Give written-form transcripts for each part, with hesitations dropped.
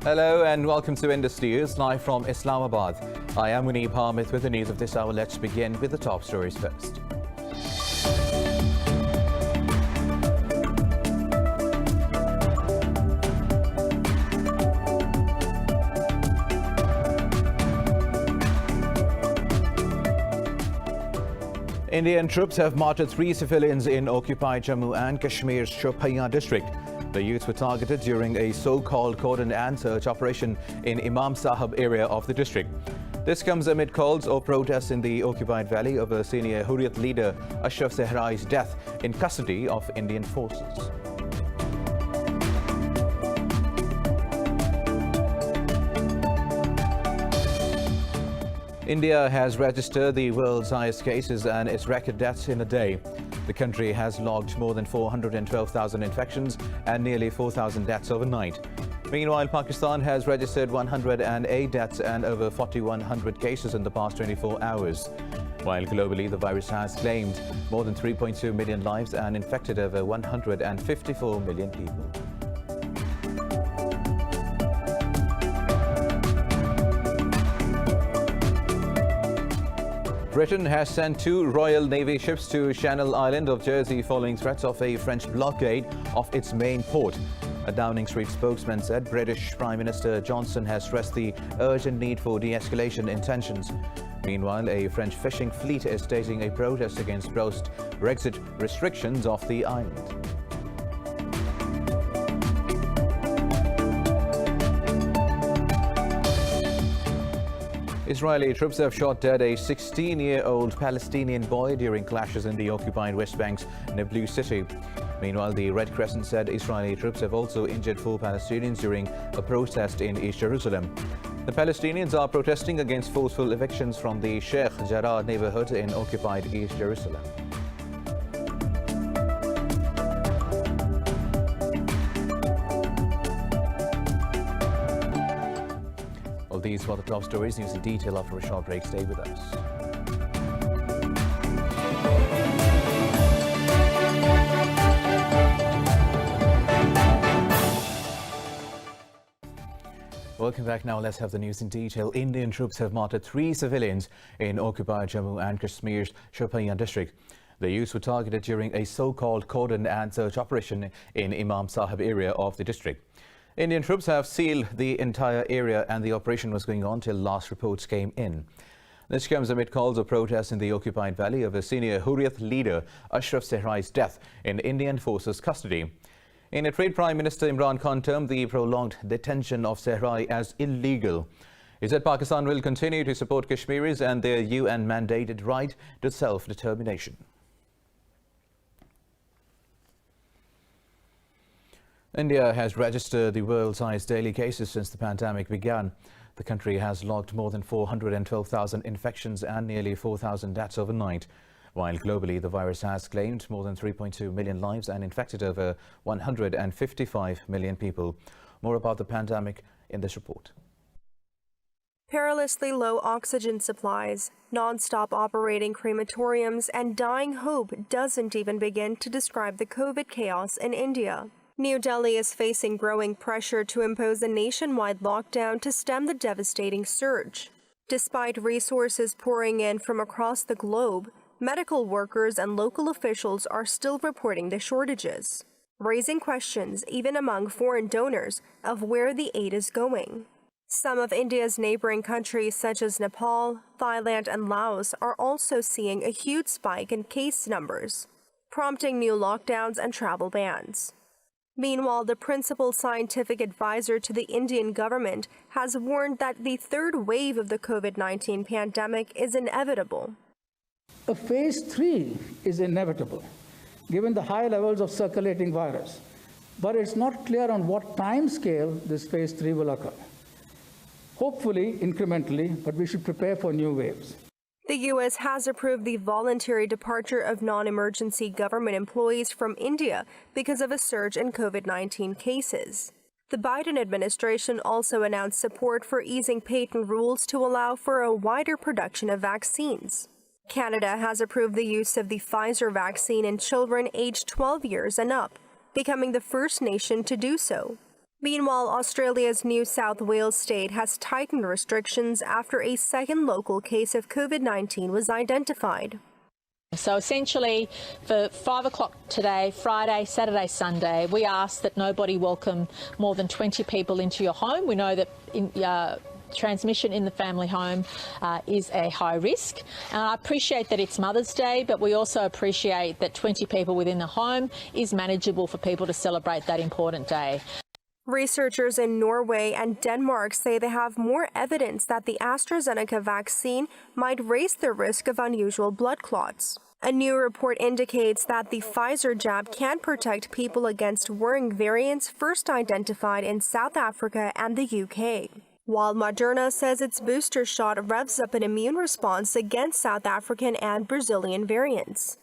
Hello and welcome to Indus News, live from Islamabad. I am Muneeb Hamid with the news of this hour. Let's begin with the top stories first. Indian troops have martyred 3 civilians in occupied Jammu and Kashmir's Shopian district. The youths were targeted during a so-called cordon and search operation in Imam Sahib area of the district. This comes amid calls of protests in the occupied valley over senior Hurriyat leader Ashraf Zahrai's death in custody of Indian forces. India has registered the world's highest cases and its record deaths in a day. The country has logged more than 412,000 infections and nearly 4,000 deaths overnight. Meanwhile, Pakistan has registered 108 deaths and over 4,100 cases in the past 24 hours. While globally, the virus has claimed more than 3.2 million lives and infected over 154 million people. Britain has sent 2 Royal Navy ships to Channel Island of Jersey following threats of a French blockade of its main port. A Downing Street spokesman said British Prime Minister Johnson has stressed the urgent need for de-escalation in tensions. Meanwhile, a French fishing fleet is staging a protest against post-Brexit restrictions of the island. Israeli troops have shot dead a 16-year-old Palestinian boy during clashes in the occupied West Bank's Nablus city. Meanwhile, the Red Crescent said Israeli troops have also injured 4 Palestinians during a protest in East Jerusalem. The Palestinians are protesting against forceful evictions from the Sheikh Jarrah neighborhood in occupied East Jerusalem. Well, these were the top stories. News in detail after a short break. Stay with us. Welcome back. Now let's have the news in detail. Indian troops have martyred 3 civilians in occupied Jammu and Kashmir's Shopian district. The youths were targeted during a so-called cordon and search operation in Imam Sahib area of the district. Indian troops have sealed the entire area and the operation was going on till last reports came in. This comes amid calls of protests in the occupied valley of a senior Hurriyat leader Ashraf Zahrai's death in Indian forces custody. In a trade, Prime Minister Imran Khan termed the prolonged detention of Zahrai as illegal. He said Pakistan will continue to support Kashmiris and their UN-mandated right to self-determination. India has registered the world's highest daily cases since the pandemic began. The country has logged more than 412,000 infections and nearly 4,000 deaths overnight. While globally, the virus has claimed more than 3.2 million lives and infected over 155 million people. More about the pandemic in this report. Perilously low oxygen supplies, non-stop operating crematoriums, and dying hope doesn't even begin to describe the COVID chaos in India. New Delhi is facing growing pressure to impose a nationwide lockdown to stem the devastating surge. Despite resources pouring in from across the globe, medical workers and local officials are still reporting the shortages, raising questions even among foreign donors of where the aid is going. Some of India's neighboring countries such as Nepal, Thailand, and Laos are also seeing a huge spike in case numbers, prompting new lockdowns and travel bans. Meanwhile, the principal scientific advisor to the Indian government has warned that the 3rd wave of the COVID-19 pandemic is inevitable. A phase 3 is inevitable, given the high levels of circulating virus, but it's not clear on what time scale this phase 3 will occur. Hopefully, incrementally, but we should prepare for new waves. The U.S. has approved the voluntary departure of non-emergency government employees from India because of a surge in COVID-19 cases. The Biden administration also announced support for easing patent rules to allow for a wider production of vaccines. Canada has approved the use of the Pfizer vaccine in children aged 12 years and up, becoming the first nation to do so. Meanwhile, Australia's New South Wales state has tightened restrictions after a second local case of COVID-19 was identified. So essentially, for 5 o'clock today, Friday, Saturday, Sunday, we ask that nobody welcome more than 20 people into your home. We know that transmission in the family home is a high risk. And I appreciate that it's Mother's Day, but we also appreciate that 20 people within the home is manageable for people to celebrate that important day. Researchers in Norway and Denmark say they have more evidence that the AstraZeneca vaccine might raise the risk of unusual blood clots. A new report indicates that the Pfizer jab can protect people against worrying variants first identified in South Africa and the UK, while Moderna says its booster shot revs up an immune response against South African and Brazilian variants.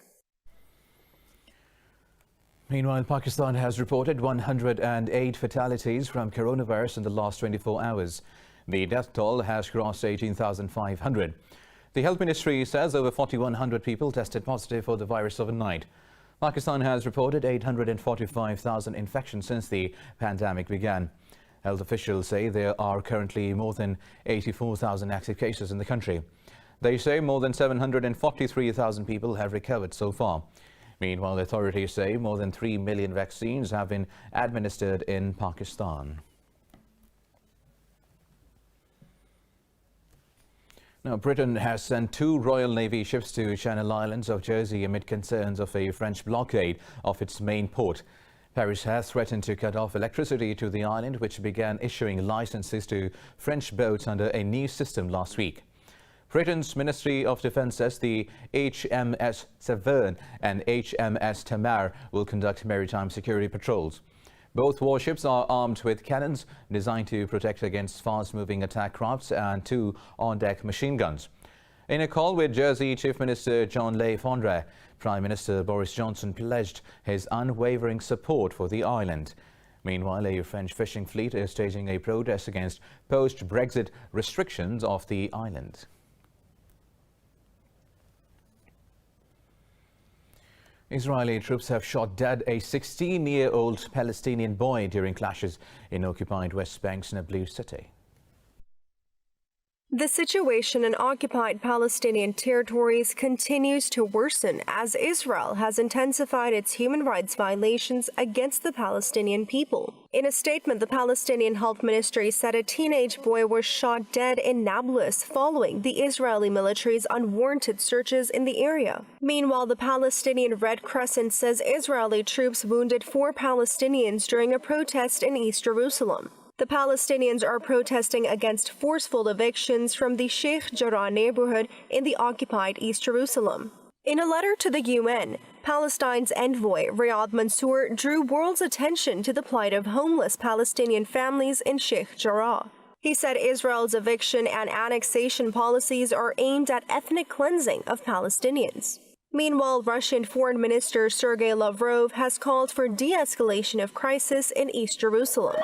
Meanwhile, Pakistan has reported 108 fatalities from coronavirus in the last 24 hours. The death toll has crossed 18,500. The Health Ministry says over 4,100 people tested positive for the virus overnight. Pakistan has reported 845,000 infections since the pandemic began. Health officials say there are currently more than 84,000 active cases in the country. They say more than 743,000 people have recovered so far. Meanwhile, authorities say more than 3 million vaccines have been administered in Pakistan. Now, Britain has sent 2 Royal Navy ships to Channel Islands of Jersey amid concerns of a French blockade of its main port. Paris has threatened to cut off electricity to the island, which began issuing licenses to French boats under a new system last week. Britain's Ministry of Defence says the HMS Severn and HMS Tamar will conduct maritime security patrols. Both warships are armed with cannons designed to protect against fast-moving attack crafts and 2 on-deck machine guns. In a call with Jersey Chief Minister John Le Fondre, Prime Minister Boris Johnson pledged his unwavering support for the island. Meanwhile, a French fishing fleet is staging a protest against post-Brexit restrictions of the island. Israeli troops have shot dead a 16-year-old Palestinian boy during clashes in occupied West Bank's Nablus city. The situation in occupied Palestinian territories continues to worsen as Israel has intensified its human rights violations against the Palestinian people. In a statement, the Palestinian Health Ministry said a teenage boy was shot dead in Nablus following the Israeli military's unwarranted searches in the area. Meanwhile, the Palestinian Red Crescent says Israeli troops wounded 4 Palestinians during a protest in East Jerusalem. The Palestinians are protesting against forceful evictions from the Sheikh Jarrah neighborhood in the occupied East Jerusalem. In a letter to the UN, Palestine's envoy Riyad Mansour drew world's attention to the plight of homeless Palestinian families in Sheikh Jarrah. He said Israel's eviction and annexation policies are aimed at ethnic cleansing of Palestinians. Meanwhile, Russian Foreign Minister Sergei Lavrov has called for de-escalation of crisis in East Jerusalem.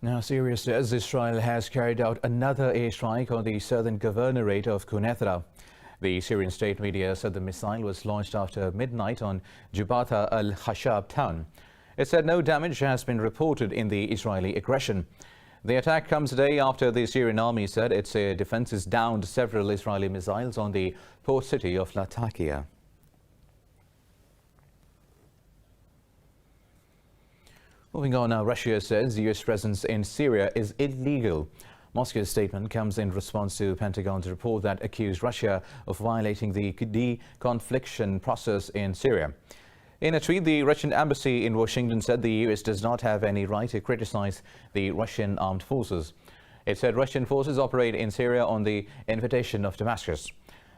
Now, Syria says Israel has carried out another airstrike on the southern governorate of Quneitra. The Syrian state media said the missile was launched after midnight on Jubatha al-Khashab town. It said no damage has been reported in the Israeli aggression. The attack comes a day after the Syrian army said its air defenses downed several Israeli missiles on the port city of Latakia. Moving on now, Russia says the U.S. presence in Syria is illegal. Moscow's statement comes in response to Pentagon's report that accused Russia of violating the deconfliction process in Syria. In a tweet, the Russian embassy in Washington said the U.S. does not have any right to criticize the Russian armed forces. It said Russian forces operate in Syria on the invitation of Damascus.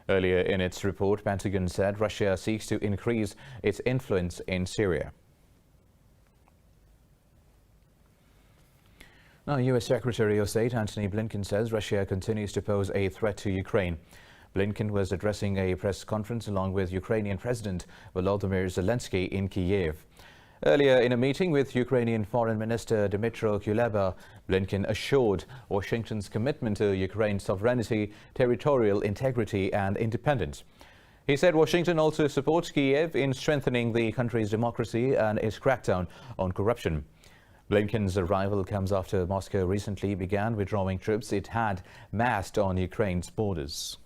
Earlier in its report, Pentagon said Russia seeks to increase its influence in Syria. Now, U.S. Secretary of State Antony Blinken says Russia continues to pose a threat to Ukraine. Blinken was addressing a press conference along with Ukrainian President Volodymyr Zelensky in Kyiv. Earlier, in a meeting with Ukrainian Foreign Minister Dmytro Kuleba, Blinken assured Washington's commitment to Ukraine's sovereignty, territorial integrity and independence. He said Washington also supports Kiev in strengthening the country's democracy and its crackdown on corruption. Blinken's arrival comes after Moscow recently began withdrawing troops it had massed on Ukraine's borders.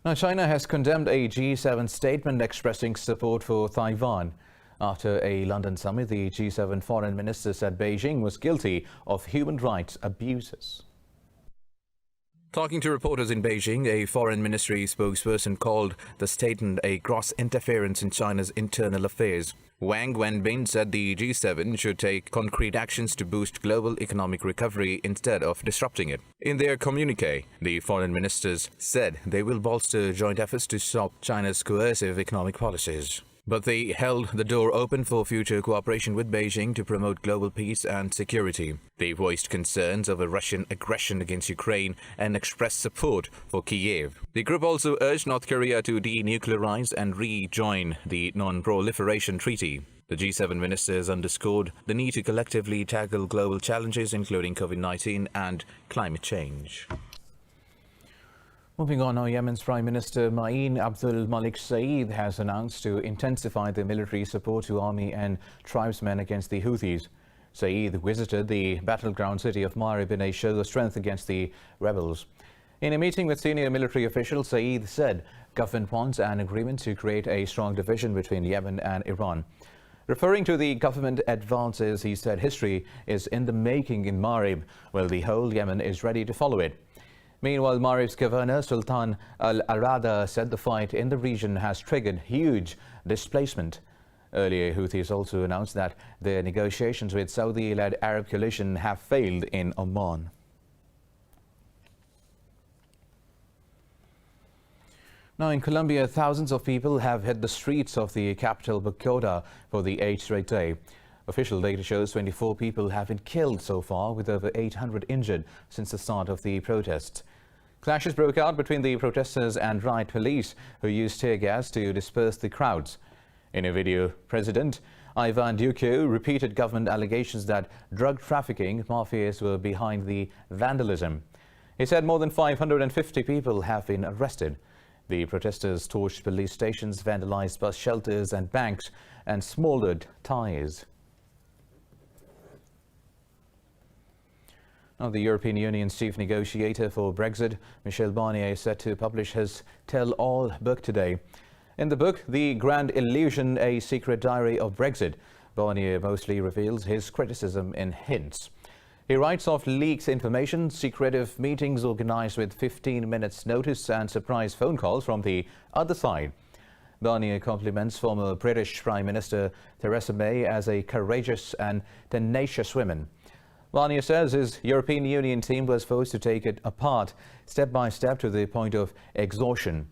Now, China has condemned a G7 statement expressing support for Taiwan. After a London summit, the G7 foreign minister said Beijing was guilty of human rights abuses. Talking to reporters in Beijing, a foreign ministry spokesperson called the statement a gross interference in China's internal affairs. Wang Wenbin said the G7 should take concrete actions to boost global economic recovery instead of disrupting it. In their communique, the foreign ministers said they will bolster joint efforts to stop China's coercive economic policies. But they held the door open for future cooperation with Beijing to promote global peace and security. They voiced concerns over Russian aggression against Ukraine and expressed support for Kiev. The group also urged North Korea to denuclearize and rejoin the Non-Proliferation Treaty. The G7 ministers underscored the need to collectively tackle global challenges including COVID-19 and climate change. Moving on now, Yemen's Prime Minister Ma'in Abdul Malik Saeed has announced to intensify the military support to army and tribesmen against the Houthis. Saeed visited the battleground city of Marib in a show of strength against the rebels. In a meeting with senior military officials, Saeed said government wants an agreement to create a strong division between Yemen and Iran. Referring to the government advances, he said history is in the making in Marib, while the whole Yemen is ready to follow it. Meanwhile, Marib's governor Sultan Al-Arada said the fight in the region has triggered huge displacement. Earlier, Houthis also announced that their negotiations with Saudi-led Arab coalition have failed in Oman. Now, in Colombia, thousands of people have hit the streets of the capital Bogota for the 8th straight day. Official data shows 24 people have been killed so far, with over 800 injured since the start of the protests. Clashes broke out between the protesters and riot police, who used tear gas to disperse the crowds. In a video, President Ivan Duque repeated government allegations that drug trafficking mafias were behind the vandalism. He said more than 550 people have been arrested. The protesters torched police stations, vandalized bus shelters and banks, and smoldered tires. Now, the European Union's chief negotiator for Brexit, Michel Barnier, is set to publish his tell-all book today. In the book, The Grand Illusion, A Secret Diary of Brexit, Barnier mostly reveals his criticism in hints. He writes of leaked information, secretive meetings organized with 15 minutes notice and surprise phone calls from the other side. Barnier compliments former British Prime Minister Theresa May as a courageous and tenacious woman. Barnier says his European Union team was forced to take it apart step by step to the point of exhaustion.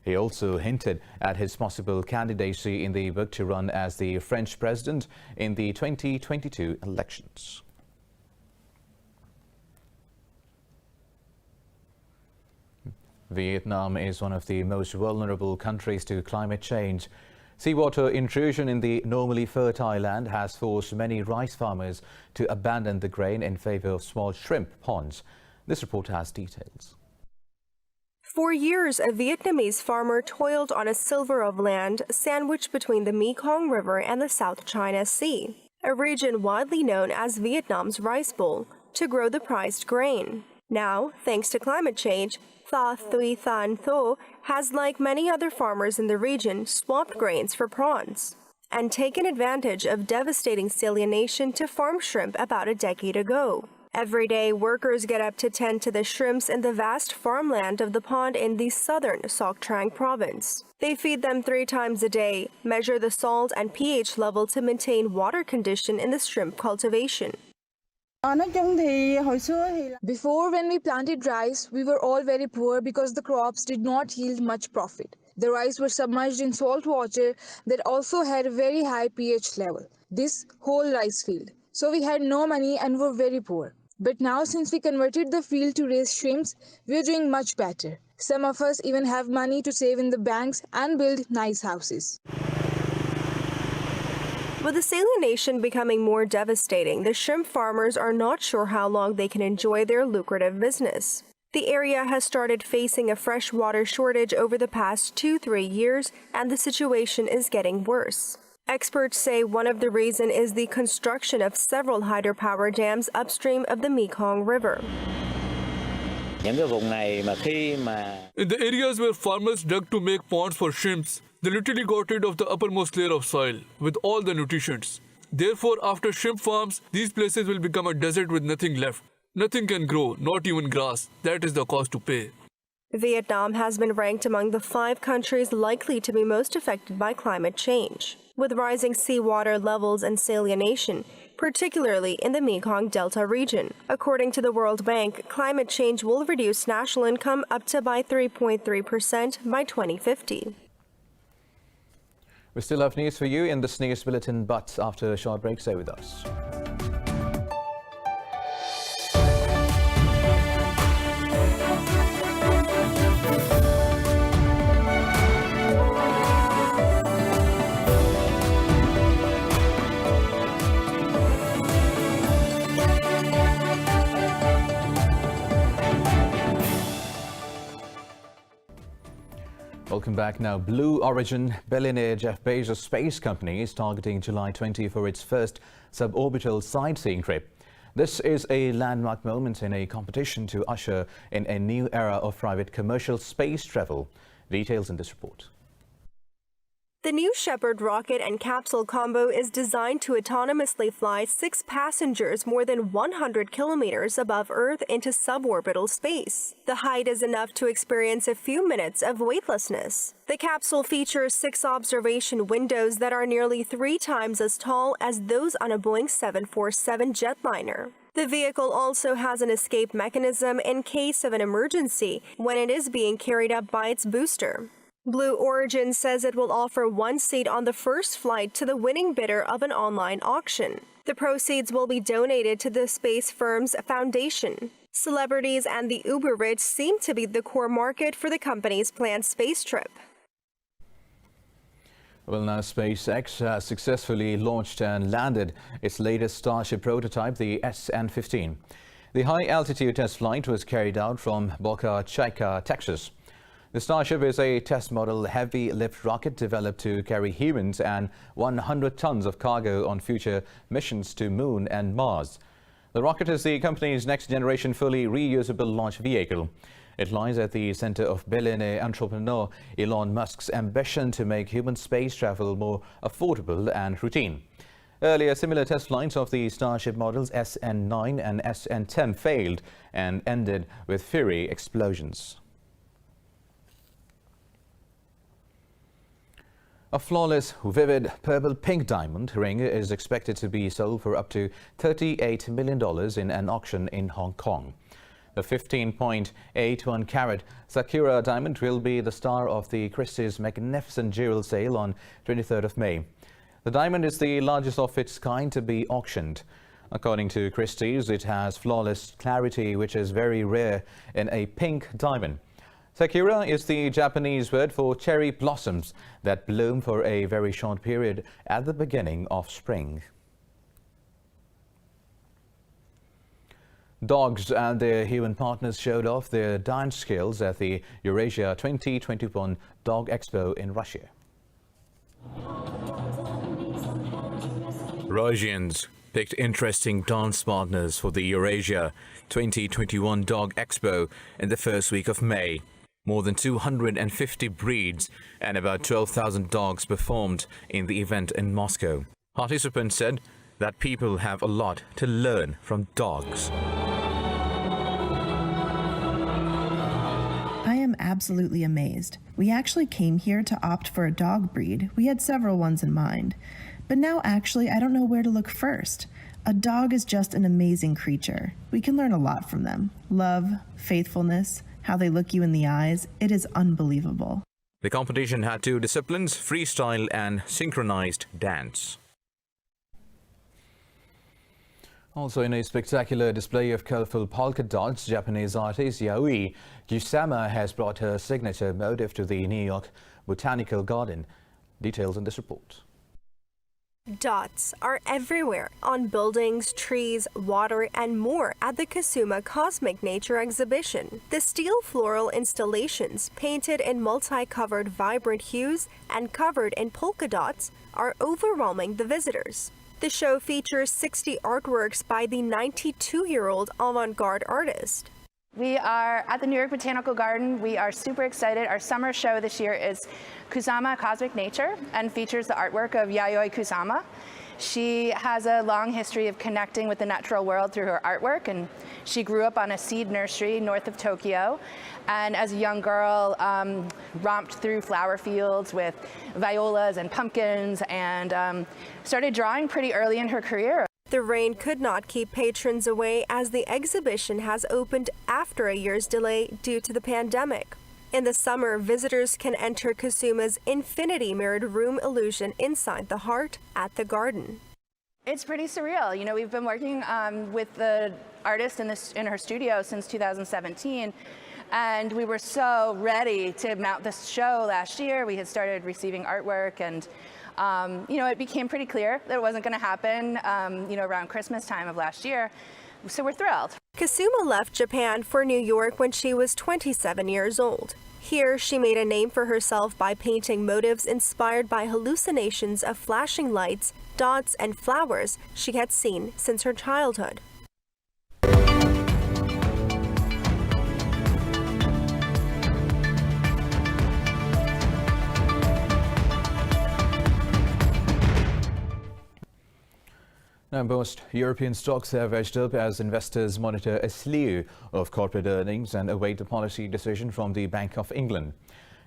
He also hinted at his possible candidacy in the book to run as the French president in the 2022 elections. Vietnam is one of the most vulnerable countries to climate change. Seawater intrusion in the normally fertile land has forced many rice farmers to abandon the grain in favor of small shrimp ponds. This report has details. For years, a Vietnamese farmer toiled on a sliver of land sandwiched between the Mekong River and the South China Sea, a region widely known as Vietnam's Rice Bowl, to grow the prized grain. Now, thanks to climate change, Tha Thuy Than Tho has, like many other farmers in the region, swapped grains for prawns and taken advantage of devastating salination to farm shrimp about a decade ago. Every day, workers get up to tend to the shrimps in the vast farmland of the pond in the southern Sok Trang province. They feed them 3 times a day, measure the salt and pH level to maintain water condition in the shrimp cultivation. Before, when we planted rice, we were all very poor because the crops did not yield much profit. The rice were submerged in salt water that also had a very high pH level, this whole rice field. So we had no money and were very poor. But now, since we converted the field to raise shrimps, we are doing much better. Some of us even have money to save in the banks and build nice houses. With the salination becoming more devastating, the shrimp farmers are not sure how long they can enjoy their lucrative business. The area has started facing a freshwater shortage over the past 2-3 years, and the situation is getting worse. Experts say one of the reasons is the construction of several hydropower dams upstream of the Mekong River. In the areas where farmers dug to make ponds for shrimps, they literally got rid of the uppermost layer of soil with all the nutrients. Therefore, after shrimp farms, these places will become a desert with nothing left. Nothing can grow, not even grass. That is the cost to pay. Vietnam has been ranked among the 5 countries likely to be most affected by climate change, with rising seawater levels and salination, particularly in the Mekong Delta region. According to the World Bank, climate change will reduce national income up to by 3.3% by 2050. We still have news for you in this news bulletin, but after a short break, stay with us. Welcome back. Now, Blue Origin billionaire Jeff Bezos' space company is targeting July 20 for its first suborbital sightseeing trip. This is a landmark moment in a competition to usher in a new era of private commercial space travel. Details in this report. The New Shepard rocket and capsule combo is designed to autonomously fly 6 passengers more than 100 kilometers above Earth into suborbital space. The height is enough to experience a few minutes of weightlessness. The capsule features 6 observation windows that are nearly 3 times as tall as those on a Boeing 747 jetliner. The vehicle also has an escape mechanism in case of an emergency when it is being carried up by its booster. Blue Origin says it will offer 1 seat on the first flight to the winning bidder of an online auction. The proceeds will be donated to the space firm's foundation. Celebrities and the uber-rich seem to be the core market for the company's planned space trip. Well, now SPACEX has successfully launched and landed its latest Starship prototype, the SN-15. The high-altitude test flight was carried out from Boca Chica, Texas. The Starship is a test model heavy-lift rocket developed to carry humans and 100 tons of cargo on future missions to Moon and Mars. The rocket is the company's next-generation fully reusable launch vehicle. It lies at the center of billionaire entrepreneur Elon Musk's ambition to make human space travel more affordable and routine. Earlier, similar test flights of the Starship models SN-9 and SN-10 failed and ended with fiery explosions. A flawless, vivid purple-pink diamond ring is expected to be sold for up to $38 million in an auction in Hong Kong. The 15.81 carat SAKURA diamond will be the star of the Christie's magnificent jewel sale on 23rd of May. The diamond is the largest of its kind to be auctioned. According to Christie's, it has flawless clarity, which is very rare in a pink diamond. Sakura is the Japanese word for cherry blossoms that bloom for a very short period at the beginning of spring. Dogs and their human partners showed off their dance skills at the EURASIA 2021 Dog Expo in Russia. Russians picked interesting dance partners for the EURASIA 2021 Dog Expo in the first week of May. More than 250 breeds and about 12,000 dogs performed in the event in Moscow. Participants said that people have a lot to learn from dogs. I am absolutely amazed. We actually came here to opt for a dog breed. We had several ones in mind. But now actually I don't know where to look first. A dog is just an amazing creature. We can learn a lot from them. Love, faithfulness, how they look you in the eyes. It is unbelievable. The competition had 2 disciplines, freestyle and synchronized dance. Also, in a spectacular display of colorful polka dots, Japanese artist Yayoi Kusama has brought her signature motif to the New York Botanical Garden. Details in this report. Dots are everywhere, on buildings, trees, water, and more at the Kusama Cosmic Nature exhibition. The steel floral installations, painted in multi-colored vibrant hues and covered in polka dots, are overwhelming the visitors. The show features 60 artworks by the 92-year-old avant-garde artist. We are at the New York Botanical Garden. We are super excited. Our summer show this year is Kusama Cosmic Nature and features the artwork of Yayoi Kusama. She has a long history of connecting with the natural world through her artwork, and she grew up on a seed nursery north of Tokyo, and as a young girl romped through flower fields with violas and pumpkins, and started drawing pretty early in her career. The rain could not keep patrons away as the exhibition has opened after a year's delay due to the pandemic. In the summer, visitors can enter Kusama's infinity mirrored room illusion inside the heart at the garden. It's pretty surreal. You know, we've been working with the artist in her studio since 2017, and we were so ready to mount this show last year. We had started receiving artwork, and you know, it became pretty clear that it wasn't going to happen, you know, around Christmas time of last year. So we're thrilled. Kusama left Japan for New York when she was 27 years old. Here, she made a name for herself by painting motifs inspired by hallucinations of flashing lights, dots, and flowers she had seen since her childhood. Now, most European stocks have edged up as investors monitor a slew of corporate earnings and await a policy decision from the Bank of England.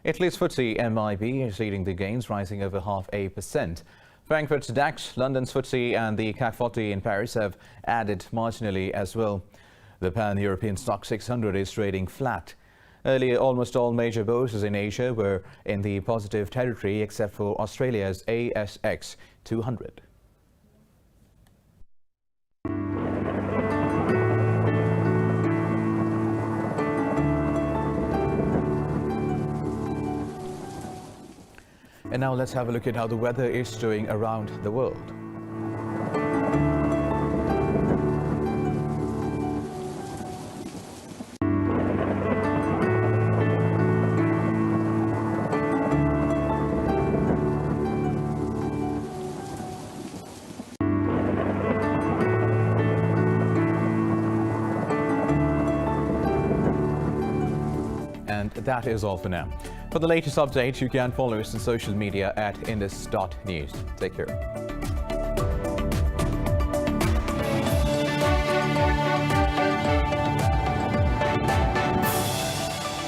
Italy's FTSE MIB is leading the gains, rising over 0.5%. Frankfurt's DAX, London's FTSE and the CAC 40 in Paris have added marginally as well. The Pan-European Stock 600 is trading flat. Earlier, almost all major bourses in Asia were in the positive territory except for Australia's ASX 200. And now let's have a look at how the weather is doing around the world. And that is all for now. For the latest updates, you can follow us on social media at indus.news. Take care.